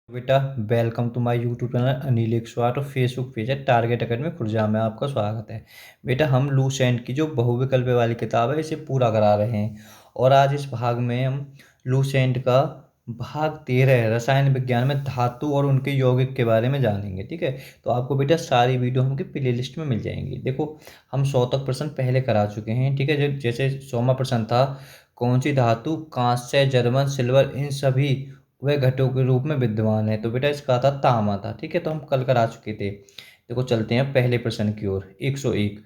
बेटा, welcome to my YouTube channel Anil एक स्वाट और फेसबुक पेज है टारगेट अकेडमी खुर्जा में आपका स्वागत है। बेटा, हम लूसेंट की जो बहुविकल्प वाली किताब है इसे पूरा करा रहे हैं और आज इस भाग में हम लूसेंट का भाग 13 रसायन विज्ञान में धातु और उनके यौगिक के बारे में जानेंगे। ठीक है, तो आपको बेटा सारी वीडियो हमके प्ले लिस्ट में मिल जाएंगी। देखो, हम 100 तक प्रश्न पहले करा चुके हैं। ठीक है, जैसे 100वां प्रश्न था, कौन सी धातु कांस्य, जर्मन, सिल्वर इन सभी वह घटों के रूप में विद्यमान है। तो बेटा इसका था तामा था। ठीक है, तो हम कल करा चुके थे। देखो, चलते हैं पहले प्रश्न की ओर। 101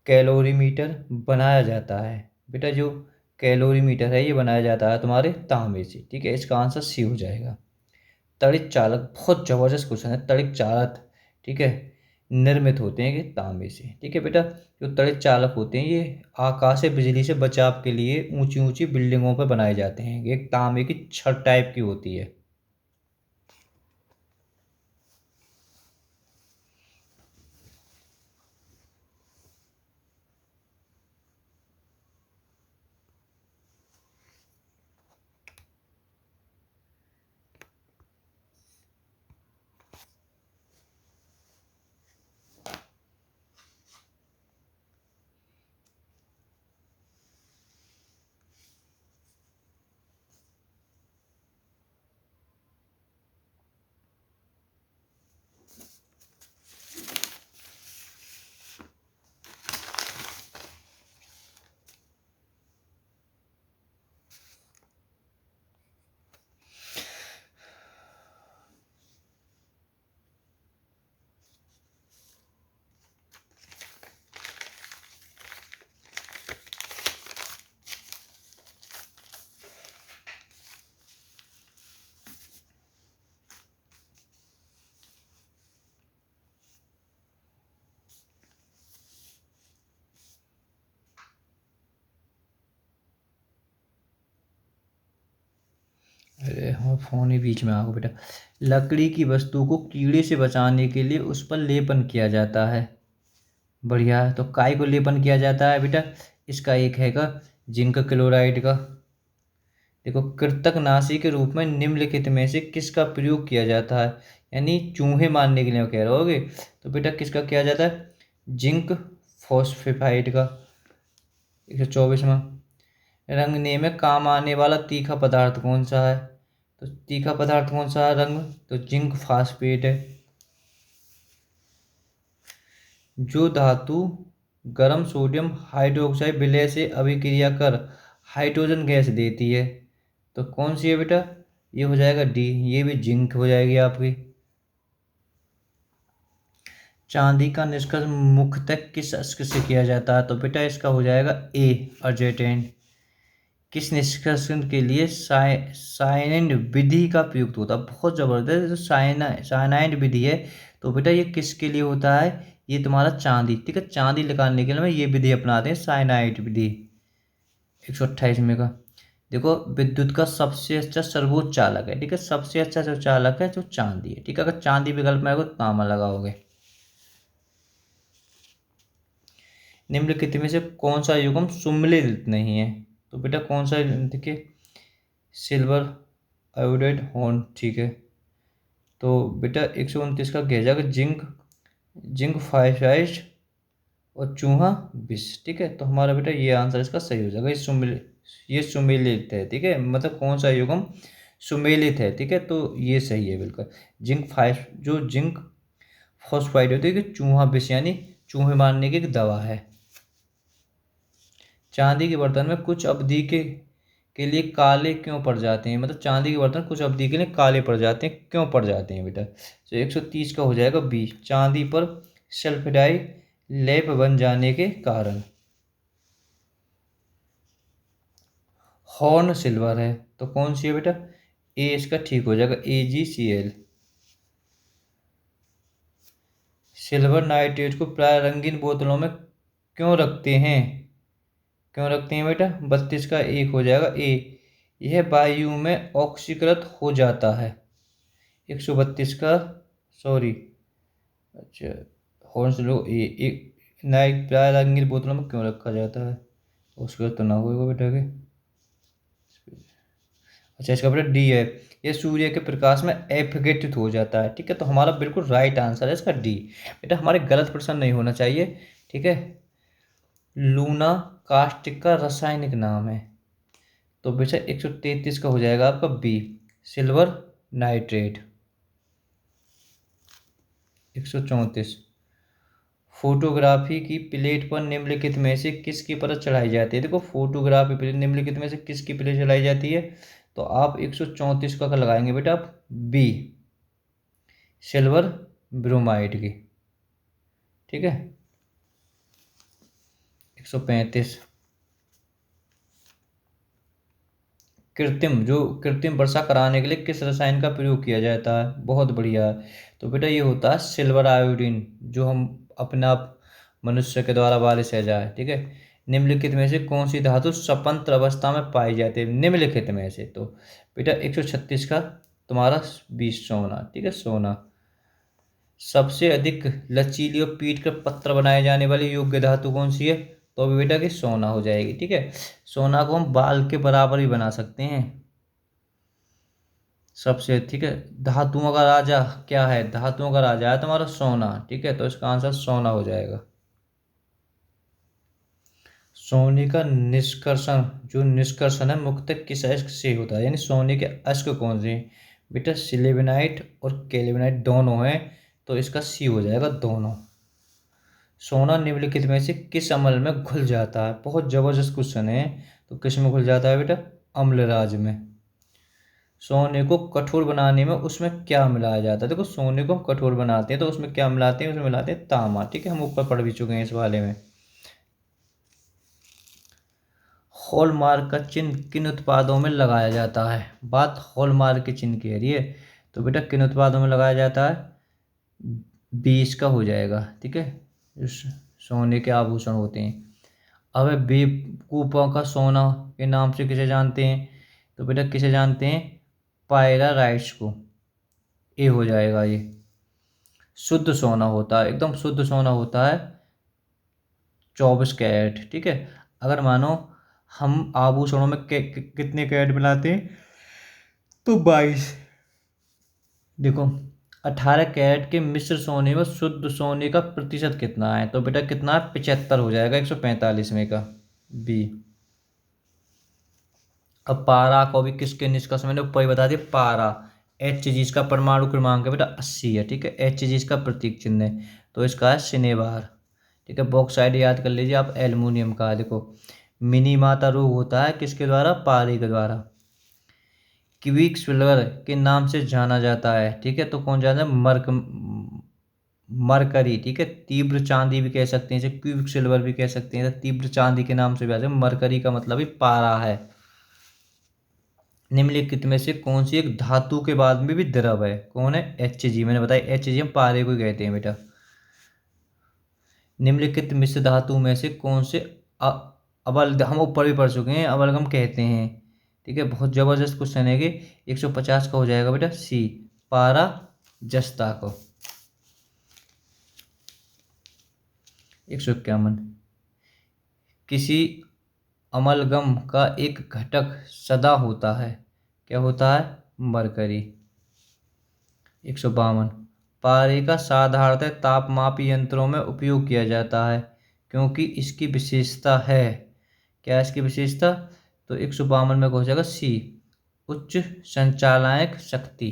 कैलोरीमीटर बनाया जाता है। बेटा, जो कैलोरीमीटर है ये बनाया जाता है तुम्हारे तांबे से। ठीक है, इसका आंसर सी हो जाएगा। तड़ित चालक, बहुत जबरदस्त क्वेश्चन है। तड़ित चालक, ठीक है, निर्मित होते हैं ये तांबे से। ठीक है बेटा, जो तड़ित चालक होते हैं ये आकाशीय बिजली से बचाव के लिए ऊंची ऊंची बिल्डिंगों पर बनाए जाते हैं। ये एक तांबे की छड़ टाइप की होती है। अरे हाँ, फोन ही बीच में आ गया बेटा। लकड़ी की वस्तु को कीड़े से बचाने के लिए उस पर लेपन किया जाता है। बढ़िया है। तो काय को लेपन किया जाता है बेटा? इसका एक हैगा जिंक क्लोराइड का। देखो, कृतंकनाशी के रूप में निम्नलिखित में से किसका प्रयोग किया जाता है? यानी चूहे मारने के लिए कह रहे होगे। तो बेटा किसका किया जाता है? जिंक फॉस्फेटाइड का। 124वां, रंगने में काम आने वाला तीखा पदार्थ कौन सा है? तो तीखा पदार्थ कौन सा है रंग? तो जिंक फास्फेट है। जो धातु गर्म सोडियम हाइड्रोक्साइड विलय से अभिक्रिया कर हाइड्रोजन गैस देती है, तो कौन सी है बेटा? ये हो जाएगा डी, ये भी जिंक हो जाएगी आपकी। चांदी का निष्कर्षण मुख्यतः किस अक्ष से किया जाता है? तो बेटा इसका हो जाएगा ए, अर्जेंटीन। किस निष्कर्षण के लिए साइनाइड विधि का प्रयुक्त होता है? बहुत जबरदस्त। जो साइनाइड विधि है, तो बेटा ये किसके लिए होता है? ये तुम्हारा चांदी। ठीक है, चांदी निकालने के लिए ये विधि अपनाते हैं, साइनाइड विधि। 128 में का, देखो, विद्युत का सबसे अच्छा सर्वोच्च चालक है। ठीक है, सबसे अच्छा जो चालक है जो चांदी है। ठीक है, अगर चांदी विकल्प में आएगा तो तांबा लगाओगे। निम्नलिखित में से कौन सा युग्म सुमेलित नहीं है? तो बेटा कौन सा? देखिए, सिल्वर आयोडाइड हॉर्न। ठीक है, तो बेटा 129 का कह जाएगा जिंक, जिंक फाइसाइड और चूहा विष। ठीक है, तो हमारा बेटा ये आंसर इसका सही हो जाएगा। ये सुमेलित है। ठीक है, मतलब कौन सा युग्म सुमेलित है। ठीक है, तो ये सही है बिल्कुल। जिंक फाइस जो जिंक फॉस्फाइड होती है कि चूहा विष, यानी चूहे मारने की एक दवा है। चांदी के बर्तन में कुछ अवधि के लिए काले क्यों पड़ जाते हैं? मतलब चांदी के बर्तन कुछ अवधि के लिए काले पड़ जाते हैं, क्यों पड़ जाते हैं बेटा? तो 130 का हो जाएगा बी, चांदी पर सल्फेडाई लेप बन जाने के कारण। हॉर्न सिल्वर है, तो कौन सी है बेटा? ए इसका ठीक हो जाएगा, AgCl। सिल्वर नाइट्रेट को प्राय रंगीन बोतलों में क्यों रखते हैं? क्यों रखते हैं बेटा? 32 का एक हो जाएगा ए, यह वायु में ऑक्सीकृत हो जाता है। 132 का, सॉरी, अच्छा, हॉर्न्स लो ए, एक नाइट प्राय रंगीन बोतलों में क्यों रखा जाता है? उसका तो ना होगा बेटा के। अच्छा, इसका बेटा डी है, यह सूर्य के प्रकाश में अपघटित हो जाता है। ठीक है, तो हमारा बिल्कुल राइट आंसर है इसका डी। बेटा हमारे गलत प्रश्न नहीं होना चाहिए। ठीक है, लूना कास्टिक का रासायनिक नाम है। तो बेटा 133 का हो जाएगा आपका बी, सिल्वर नाइट्रेट। 134, फोटोग्राफी की प्लेट पर निम्नलिखित में से किसकी परत चढ़ाई जाती है। देखो फोटोग्राफी प्लेट निम्नलिखित में से किसकी प्लेट चढ़ाई जाती है, तो आप 134 का लगाएंगे बेटा आप बी, सिल्वर ब्रोमाइड की। ठीक है, 135, कृत्रिम वर्षा कराने के लिए किस रसायन का प्रयोग किया जाता है। बहुत बढ़िया। तो बेटा ये होता है सिल्वर आयोडीन, जो हम अपना मनुष्य के द्वारा बारिश है जाए। ठीक है, निम्नलिखित में से कौन सी धातु स्वतंत्र अवस्था में पाई जाती है, निम्नलिखित में से। तो बेटा 136 का तुम्हारा 20 सोना। ठीक है, सोना। सबसे अधिक लचीली और पीट कर पत्थर बनाए जाने वाली योग्य धातु कौन सी है, तो अभी बेटा की सोना हो जाएगी। ठीक है, सोना को हम बाल के बराबर ही बना सकते हैं सबसे। ठीक है, धातुओं का राजा क्या है, धातुओं का राजा है तुम्हारा सोना। ठीक है, तो इसका आंसर सोना हो जाएगा। सोने का निष्कर्षण, जो निष्कर्षण है मुख्यतः किस अयस्क से होता है, यानी सोने के अयस्क कौन से हैं। बेटा सिलिबेनाइट और कैल्विनाइट दोनों हैं, तो इसका सी हो जाएगा दोनों। सोना निम्नलिखित में से किस अम्ल में घुल जाता है, बहुत जबरदस्त क्वेश्चन है। तो किस में घुल जाता है बेटा, अम्लराज में। सोने को कठोर बनाने में उसमें क्या मिलाया जाता है। देखो सोने को हम कठोर बनाते हैं तो उसमें क्या मिलाते हैं, उसमें मिलाते हैं तांबा। ठीक है, हम ऊपर पढ़ भी चुके हैं इस वाले में। हॉलमार्क का चिन्ह किन उत्पादों में लगाया जाता है, बात हॉलमार्क के चिन्ह की है ये। तो बेटा किन उत्पादों में लगाया जाता है, 20 का हो जाएगा। ठीक है, इस सोने के आभूषण होते हैं। अब बेवकूफ़ों का सोना के नाम से किसे जानते हैं, तो बेटा किसे जानते हैं, पायराइट्स को। ए हो जाएगा ये। शुद्ध सोना होता है, एकदम शुद्ध सोना होता है 24 कैरेट। ठीक है, अगर मानो हम आभूषणों में कितने कैरेट मिलाते हैं, तो 22। देखो 18 कैरेट के मिश्र सोने में शुद्ध सोने का प्रतिशत कितना है, तो बेटा कितना है, 75 हो जाएगा 145 में का बी। अब पारा को भी किसके निष्कर्ष मैंने ऊपर ही बता दिया, पारा एच जी इसका परमाणु क्रमांक है बेटा 80 है। ठीक है, एच जी इसका प्रतीक चिन्ह है, तो इसका है सिनेबार। ठीक है, बॉक्साइड याद कर लीजिए आप, एल्युमिनियम का है। देखो मिनी माता रोग होता है किसके द्वारा, पारे के द्वारा। क्विक सिल्वर के नाम से जाना जाता है। ठीक है, तो कौन जाना है, मरकरी। ठीक है, तीव्र चांदी भी कह सकते हैं इसे, क्विक सिल्वर भी कह सकते हैं, तो तीव्र चांदी के नाम से भी आते हैं। मरकरी का मतलब ही पारा है। निम्नलिखित में से कौन सी एक धातु के बाद में भी द्रव है, कौन है, एच जी। मैंने बताया एच जी हम पारे को ही कहते हैं बेटा। निम्नलिखित मिश्र धातु में से कौन से अवल, हम ऊपर भी पढ़ चुके हैं, अवलगम कहते हैं। ठीक है, बहुत जबरदस्त क्वेश्चन है कि 150 का हो जाएगा बेटा सी, पारा जस्ता को। 151, किसी अमलगम का एक घटक सदा होता है, क्या होता है, मरकरी। 152, पारे का साधारणतः तापमापी यंत्रों में उपयोग किया जाता है क्योंकि इसकी विशेषता है, क्या है इसकी विशेषता, तो 152 में हो जाएगा सी, उच्च संचालक शक्ति।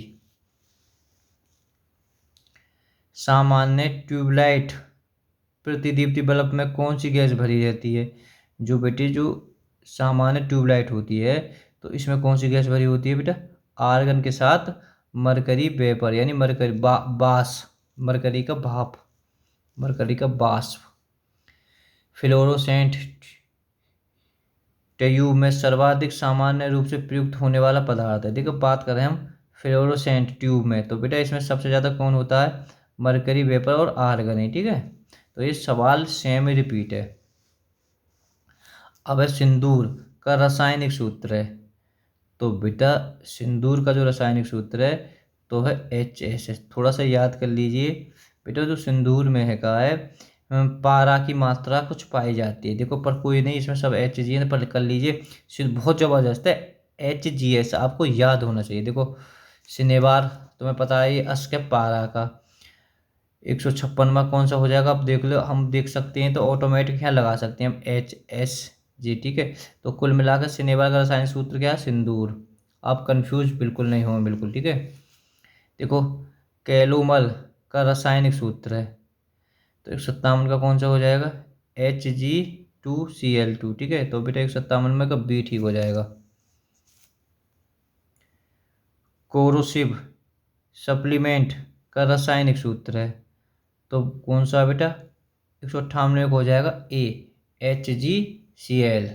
सामान्य ट्यूबलाइट प्रतिदीप्ति बल्ब में कौन सी गैस भरी रहती है, जो बेटे जो सामान्य ट्यूबलाइट होती है तो इसमें कौन सी गैस भरी होती है बेटा, आर्गन के साथ मरकरी वेपर, यानी मरकरी बाष्प, मरकरी का भाप, मरकरी का बाष्प। फ्लोरोसेंट ट्यूब में सर्वाधिक सामान्य रूप से प्रयुक्त होने वाला पदार्थ है। देखो बात कर रहे हैं हम फ्लोरोसेंट ट्यूब में, तो बेटा इसमें सबसे ज़्यादा कौन होता है, मरकरी वेपर और आर्गन ही। ठीक है, तो ये सवाल सेम ही रिपीट है। अब है सिंदूर का रासायनिक सूत्र है, तो बेटा सिंदूर का जो रासायनिक सूत्र है तो है HSS। थोड़ा सा याद कर लीजिए बेटा, जो सिंदूर में है का है पारा की मात्रा कुछ पाई जाती है। देखो पर कोई नहीं, इसमें सब HG है, पर कर लीजिए, बहुत ज़बरदस्त है HGS, आपको याद होना चाहिए। देखो सिनेबार तुम्हें पता है ये अश्क पारा का। 156वां कौन सा हो जाएगा, अब देख लो, हम देख सकते हैं तो ऑटोमेटिक यहाँ लगा सकते हैं हम HSG, ठीक है। तो कुल मिलाकर सिनेबार का रासायनिक सूत्र क्या है, सिंदूर। आप कंफ्यूज बिल्कुल नहीं हो बिल्कुल, ठीक है। देखो कैलोमल का रासायनिक सूत्र है, तो 157 का कौन सा हो जाएगा, Hg2Cl2, ठीक है। तो बेटा 157 में का बी ठीक हो जाएगा। कोरोसिव सप्लीमेंट का रासायनिक सूत्र है, तो कौन सा बेटा, 158 में हो जाएगा HgCl।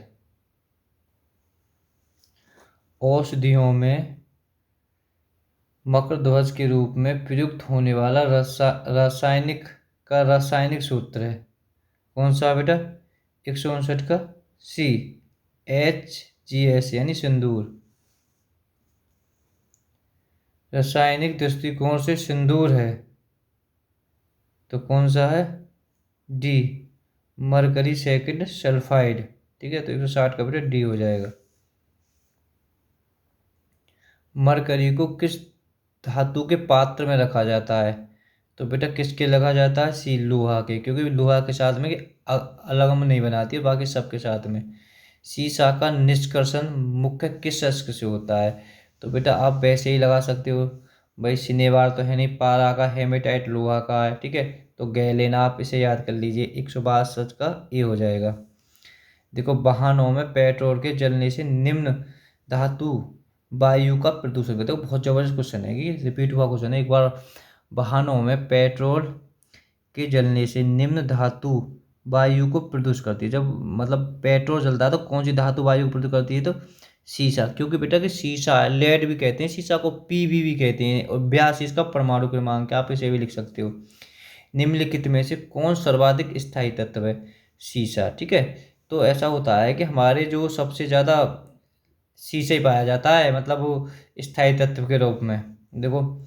औषधियों में मकर ध्वज के रूप में प्रयुक्त होने वाला रासायनिक का रासायनिक सूत्र है, कौन सा बेटा, 159 का CHGS यानी सिंदूर। रासायनिक दृष्टिकोण से सिंदूर है तो कौन सा है, डी, मरकरी सेकंड सल्फाइड, ठीक है। तो 160 का बेटा डी हो जाएगा। मरकरी को किस धातु के पात्र में रखा जाता है, तो बेटा किसके रखा जाता है, सी, लोहा के, क्योंकि लोहा के साथ में अलग हम नहीं बनाती है, बाकी सबके साथ में। सीसा का निष्कर्षण मुख्य किस अश्क से होता है, तो बेटा आप वैसे ही लगा सकते हो भाई, सिनेबार तो है नहीं, पारा का, हेमेटाइट लोहा का है, ठीक है। तो गैलेन आप इसे याद कर लीजिए, 162 का ए हो जाएगा। देखो वाहनों में पेट्रोल के जलने से निम्न धातु वायु का प्रदूषण करते हैं। बहुत जबरदस्त क्वेश्चन है, कि रिपीट हुआ क्वेश्चन है एक बार। वाहनों में पेट्रोल के जलने से निम्न धातु वायु को प्रदूषित करती है। जब मतलब पेट्रोल जलता है तो कौन सी धातु वायु को प्रदूषित करती है, तो सीसा, क्योंकि बेटा कि सीसा, लेड भी कहते हैं सीसा को, पीबी भी कहते हैं, और 82 इसका परमाणु क्रमांक, आप इसे भी लिख सकते हो। निम्नलिखित में से कौन सर्वाधिक स्थायी तत्व है, सीसा, ठीक है। तो ऐसा होता है कि हमारे जो सबसे ज़्यादा शीशे ही पाया जाता है, मतलब वो स्थायी तत्व के रूप में। देखो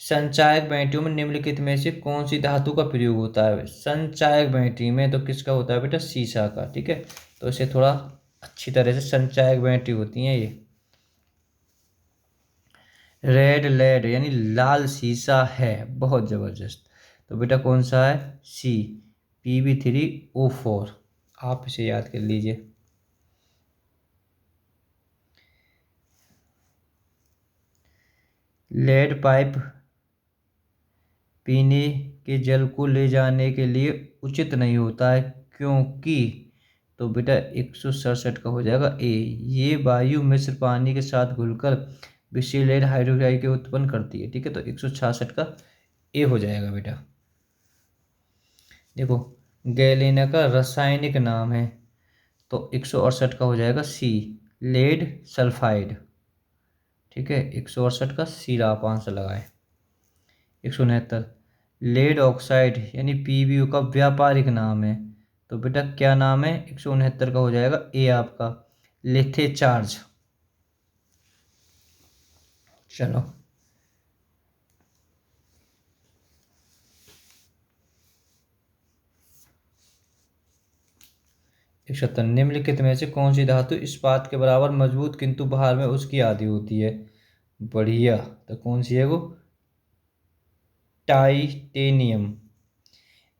संचायक बैटरियों में निम्नलिखित में से कौन सी धातु का प्रयोग होता है, संचायक बैटरी में तो किसका होता है बेटा, सीसा का, ठीक है। तो इसे थोड़ा अच्छी तरह से, संचायक बैटरी होती हैं ये। रेड लेड यानी लाल सीसा है, बहुत जबरदस्त। तो बेटा कौन सा है, सी, Pb3O4, आप इसे याद कर लीजिए। लेड पाइप पीने के जल को ले जाने के लिए उचित नहीं होता है, क्योंकि, तो बेटा 167 का हो जाएगा ए, ये वायु मिश्र पानी के साथ घुलकर विषैले हाइड्रोक्साइड के उत्पन्न करती है, ठीक है। तो 166 का ए हो जाएगा बेटा। देखो गैलेना का रासायनिक नाम है, तो 168 का हो जाएगा सी, लेड सल्फाइड, ठीक है। 168 का सी आप आंसर लगाए। 169 लेड ऑक्साइड यानी PbO का व्यापारिक नाम है, तो बेटा क्या नाम है, 169 का हो जाएगा ए आपका, लिथे चार्ज। चलो इकहत्तर निम्नलिखित में से कौन सी धातु इस्पात के बराबर मजबूत किंतु भार में उसकी आधी होती है, बढ़िया। तो कौन सी है वो, टाइटेनियम।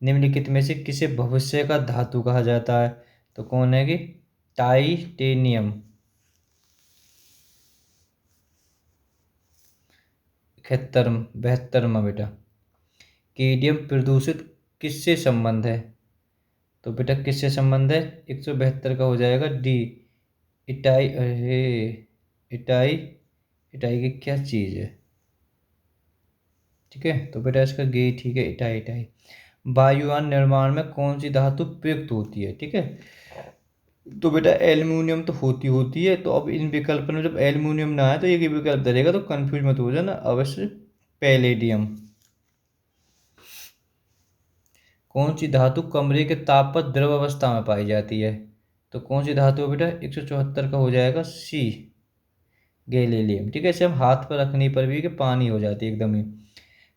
निम्नलिखित में से किसे भविष्य का धातु कहा जाता है, तो कौन है कि टाइटेनियम। 72वां बेटा, केडियम प्रदूषित किससे संबंध है, तो बेटा किससे संबंध है, 172 का हो जाएगा डी, इटाई, अरे इटाई, इटाई की क्या चीज़ है, ठीक है। तो बेटा इसका गे, ठीक है, इटाई, इटाई। वायुयान निर्माण में कौन सी धातु प्रयुक्त होती है, ठीक है। तो बेटा एल्युमिनियम तो होती है, तो अब इन विकल्प में जब एल्युमिनियम ना आए तो एक ही विकल्प रहेगा, तो कंफ्यूज मत हो जाना, अवश्य पैलेडियम। कौन सी धातु कमरे के ताप पर द्रव अवस्था में पाई जाती है, तो कौन सी धातु है बेटा, 174 का हो जाएगा सी, गैलीलियम, ठीक है। इसे हम हाथ पर रखने पर भी कि पानी हो जाती है एकदम ही।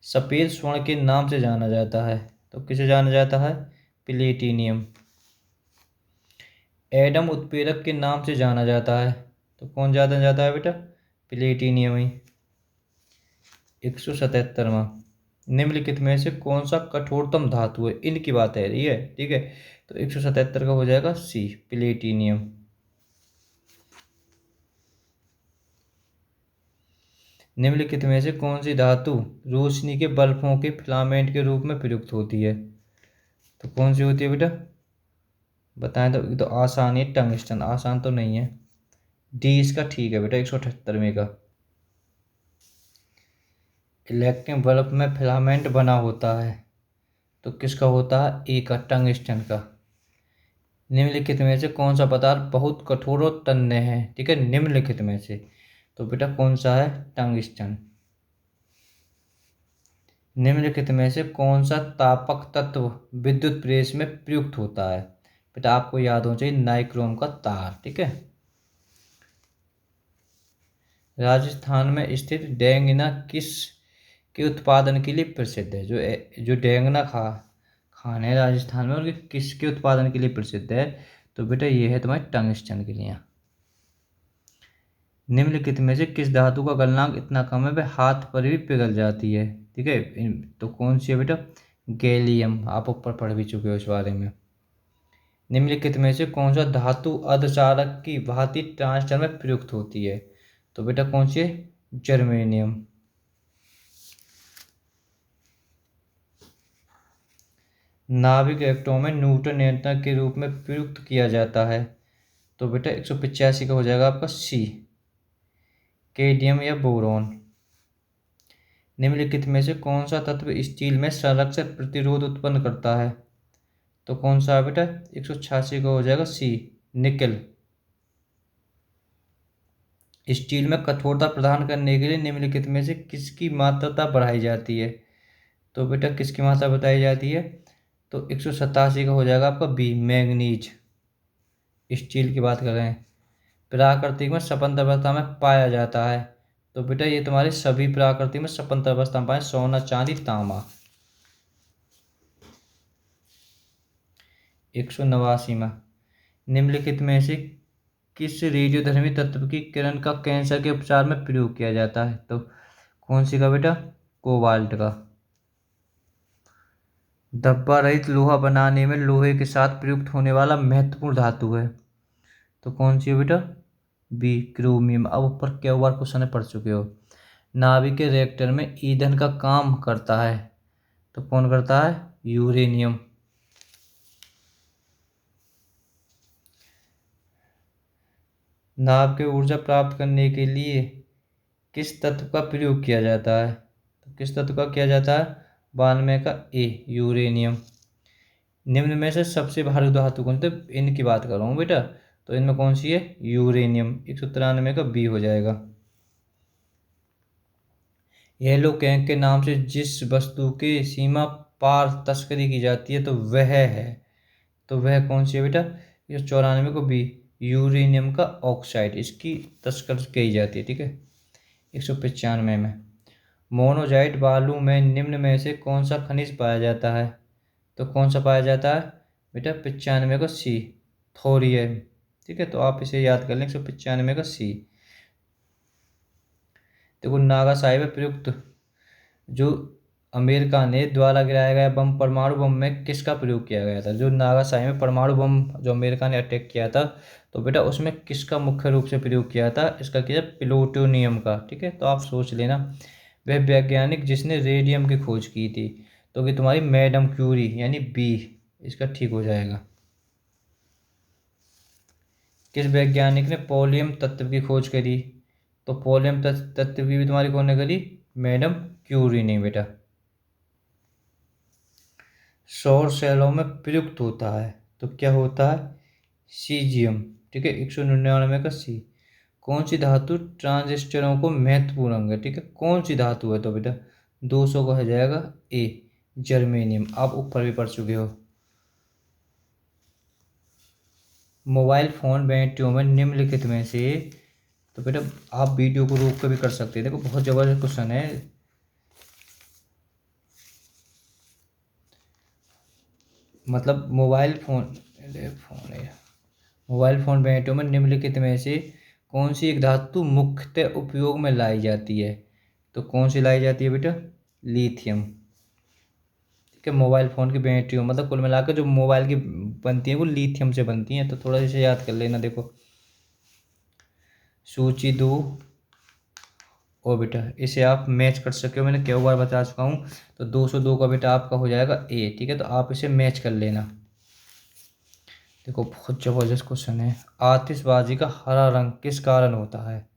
सफ़ेद स्वर्ण के नाम से जाना जाता है, तो किसे जाना जाता है, प्लेटिनियम। एडम उत्प्रेरक के नाम से जाना जाता है, तो कौन जाना जाता है बेटा, प्लेटिनियम ही। 177वां, निम्नलिखित में से कौन सा कठोरतम धातु है, इनकी बात है रही है, ठीक है। तो 177 का हो जाएगा सी, प्लेटिनियम। निम्नलिखित में से कौन सी धातु रोशनी के बल्बों के फिलामेंट के रूप में प्रयुक्त होती है, तो कौन सी होती है बेटा, बताएं। तो ये तो आसान है, टंगस्टन, आसान तो नहीं है। डी इसका ठीक है बेटा 178वें का। इलेक्ट्रिक बल्ब में फिलामेंट बना होता है, तो किसका होता है, ए का, टंगस्टन का। निम्नलिखित में से कौन सा पदार्थ बहुत कठोर और तन्य है, ठीक है, निम्नलिखित में से, तो बेटा कौन सा है, टंगस्टन। निम्नलिखित में से कौन सा तापक तत्व विद्युत प्रेस में प्रयुक्त होता है, बेटा आपको याद होना चाहिए, नाइक्रोम का तार, ठीक है। राजस्थान में स्थित डेंगना किस के उत्पादन के लिए प्रसिद्ध है, जो डेंगना खान है राजस्थान में, और किसके उत्पादन के लिए प्रसिद्ध है, तो बेटा ये है तुम्हारे टंगस्टन के लिए। निम्नलिखित में से किस धातु का गलनांक इतना कम है वह हाथ पर भी पिघल जाती है, ठीक है, तो कौन सी है बेटा, गैलियम, आप ऊपर पढ़ भी चुके हो इस बारे में। निम्नलिखित में से कौन सा धातु अर्धचालक की भांति ट्रांजिस्टर में प्रयुक्त होती है, तो बेटा कौन सी है, जर्मेनियम। नाभिक इलेक्ट्रॉन में न्यूटन नियंत्रण के रूप में प्रयुक्त किया जाता है, तो बेटा 185 का हो जाएगा आपका सी, कैडमियम या बोरॉन। निम्नलिखित में से कौन सा तत्व स्टील में संरक्षक प्रतिरोध उत्पन्न करता है, तो कौन सा है बेटा, 186 का हो जाएगा सी, निकल। स्टील में कठोरता प्रदान करने के लिए निम्नलिखित में से किसकी मात्रा बढ़ाई जाती है, तो बेटा किसकी मात्रा बताई जाती है, तो 187 का हो जाएगा आपका बी, मैंगनीज। स्टील की बात कर रहे हैं। प्राकृतिक में सपंत अवस्था में पाया जाता है, तो बेटा ये तुम्हारे सभी प्राकृतिक में सपंत अवस्था में पाए, सोना चांदी तांबा। 189 में, निम्नलिखित में से किस रेडियोधर्मी तत्व की किरण का कैंसर के उपचार में प्रयोग किया जाता है, तो कौन सी का बेटा, कोबाल्ट का। धब्बा रहित लोहा बनाने में लोहे के साथ प्रयुक्त होने वाला महत्वपूर्ण धातु है, तो कौन सी है बेटा, बी, क्रोमियम। अब ऊपर क्या बार क्वेश्चन पढ़ चुके हो। नाभिक के रिएक्टर में ईंधन का काम करता है, तो कौन करता है, यूरेनियम। नाभ के ऊर्जा प्राप्त करने के लिए किस तत्व का प्रयोग किया जाता है, तो किस तत्व का किया जाता है, 92 का ए, यूरेनियम। निम्न में से सबसे भारी धातु कौन, तो इनकी बात कर रहा हूँ बेटा, तो इनमें कौन सी है, यूरेनियम। 193 का बी हो जाएगा। येलो कैंक के नाम से जिस वस्तु की सीमा पार तस्करी की जाती है, तो वह कौन सी है बेटा, 194 को बी, यूरेनियम का ऑक्साइड, इसकी तस्करी की जाती है, ठीक है। 195 में, मोनोजाइट बालू में निम्न में से कौन सा खनिज पाया जाता है, तो कौन सा पाया जाता है बेटा, 95 का सी, थोरियम, ठीक है। तो आप इसे याद कर लें, 195 का सी। देखो नागासाकी में प्रयुक्त जो अमेरिका ने द्वारा गिराया गया बम, परमाणु बम में किसका प्रयोग किया गया था, जो नागासाकी में परमाणु बम जो अमेरिका ने अटैक किया था, तो बेटा उसमें किसका मुख्य रूप से प्रयोग किया था, इसका किया प्लूटोनियम का, ठीक है। तो आप सोच लेना, वह वैज्ञानिक जिसने रेडियम की खोज की थी, तो कि तुम्हारी मैडम क्यूरी, यानी बी इसका ठीक हो जाएगा। किस वैज्ञानिक ने पोलियम तत्व की खोज करी, तो पोलियम तत्व की भी तुम्हारी कौन ने करी, मैडम क्यूरी ने बेटा। सौर सेलों में प्रयुक्त होता है, तो क्या होता है, सीजियम, ठीक है। 199 का सी। कौन सी धातु ट्रांजिस्टरों को महत्वपूर्ण अंग है, ठीक है, कौन सी धातु है, तो बेटा 200 का हो जाएगा ए, जर्मेनियम। आप ऊपर भी पढ़ चुके हो। मोबाइल फ़ोन बैटरियों में निम्नलिखित में से, तो बेटा आप वीडियो को रोक कर भी कर सकते हैं, देखो बहुत ज़बरदस्त क्वेश्चन है। मतलब मोबाइल फ़ोन बैटरियों में निम्नलिखित में से कौन सी एक धातु मुख्यतः उपयोग में लाई जाती है, तो कौन सी लाई जाती है बेटा? लिथियम। ठीक है, मोबाइल फ़ोन की बैटरी हो, मतलब कुल मिलाकर जो मोबाइल की बनती है वो लिथियम से बनती हैं। तो थोड़ा इसे याद कर लेना। देखो सूची दो, ओ बेटा इसे आप मैच कर सके हो, मैंने कई बार बता चुका हूँ। तो 202 का बेटा आपका हो जाएगा ए। ठीक है, तो आप इसे मैच कर लेना। देखो बहुत ज़बरदस्त क्वेश्चन है। आतिशबाजी का हरा रंग किस कारण होता है?